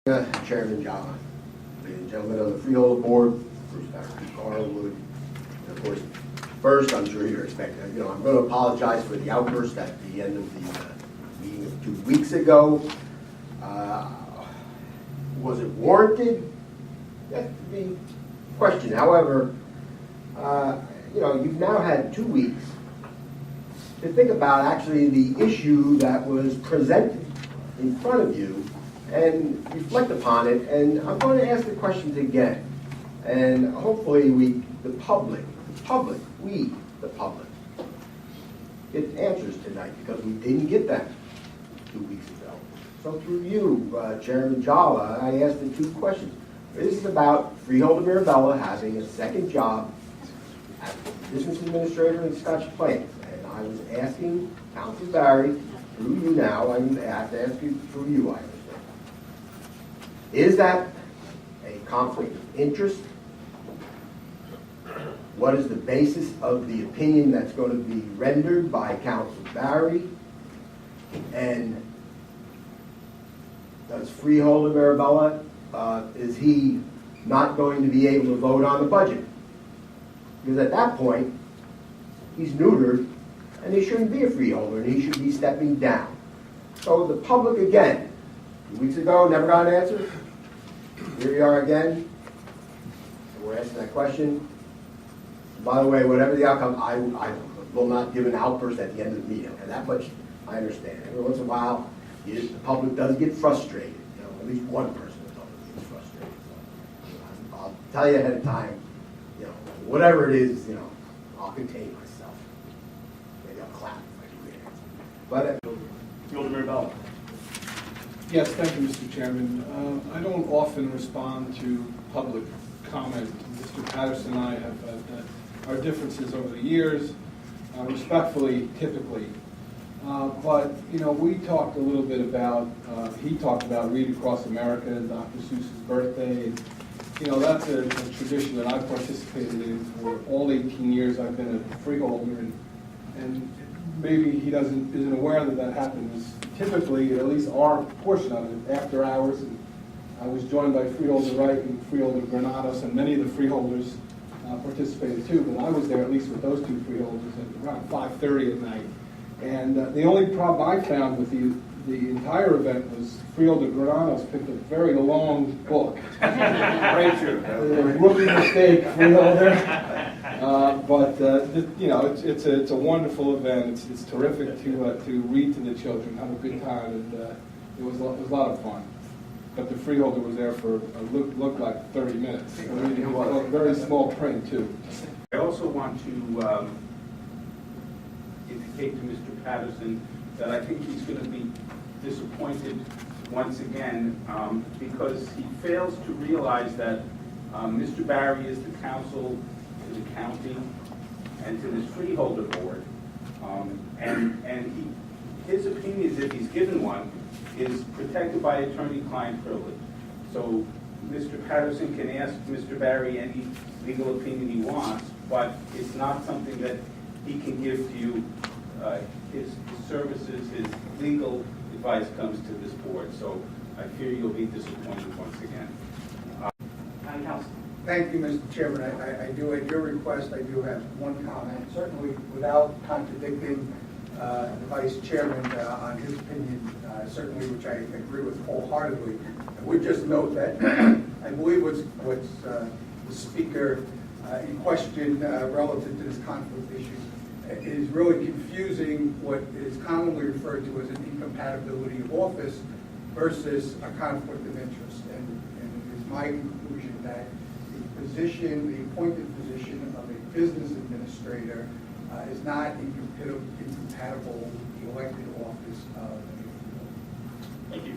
Chairman John, ladies and gentlemen of the Freeholder Board, Bruce Garwood, and of course, first, I'm sure you're expecting, I'm going to apologize for the outburst at the end of the meeting of 2 weeks ago. Was it warranted? That could be questioned. However, you've now had 2 weeks to think about actually the issue that was presented in front of you and reflect upon it, and I'm going to ask the questions again. And hopefully the public, get answers tonight, because we didn't get them 2 weeks ago. So through you, Chairman Jala, I asked the 2 questions. This is about Freeholder Mirabella having a second job as business administrator in Scotch Plains. And I was asking Council Barry, through you now, I have to ask you through you, I understand. Is that a conflict of interest? What is the basis of the opinion that's going to be rendered by Council Barry? And does Freeholder Mirabella, is he not going to be able to vote on the budget? Because at that point, he's neutered, and he shouldn't be a freeholder, and he should be stepping down. So the public, again, 2 weeks ago, never got an answer. Here we are again. So we're asking that question. By the way, whatever the outcome, I will not give an outburst at the end of the meeting, and that much I understand. Every once in a while, the public does get frustrated. At least one person in the public gets frustrated. So, I'll tell you ahead of time. Whatever it is, I'll contain myself. Maybe I'll clap if I do it. But Freeholder Mirabella. Yes, thank you, Mr. Chairman. I don't often respond to public comment. Mr. Patterson and I have had our differences over the years, respectfully, typically. But we talked a little bit about, he talked about Read Across America, Dr. Seuss's birthday. That's a tradition that I've participated in for all 18 years I've been a freeholder, and maybe he isn't aware that happens typically, at least our portion of it, after hours. And I was joined by Freeholder Wright and Freeholder Granados, and many of the freeholders participated too, but I was there at least with those 2 freeholders at around 5:30 at night. And the only problem I found with the entire event was Freeholder Granados picked a very long book. Right, true. Rookie mistake, freeholder. But it's a wonderful event. It's terrific to read to the children, have a good time, and it was a lot of fun. But the freeholder was there for looked like 30 minutes. Very small print too. I also want to indicate to Mr. Patterson that I think he's going to be disappointed once again because he fails to realize that Mr. Barry is the counsel to the county and to this freeholder board, and his opinions, if he's given one, is protected by attorney-client privilege. So Mr. Patterson can ask Mr. Barry any legal opinion he wants, but it's not something that he can give to you. His services, his legal advice comes to this board. So I fear you'll be disappointed once again. County Council. Thank you, Mr. Chairman. I do, at your request, I do have one comment, certainly without contradicting the Vice Chairman on his opinion, certainly, which I agree with wholeheartedly. I would just note that I believe what's the Speaker in question relative to this conflict issue is really confusing what is commonly referred to as an incompatibility of office versus a conflict of interest. And it is my conclusion that the appointed position of a business administrator is not incompatible with the elected office of a freeholder. Thank you.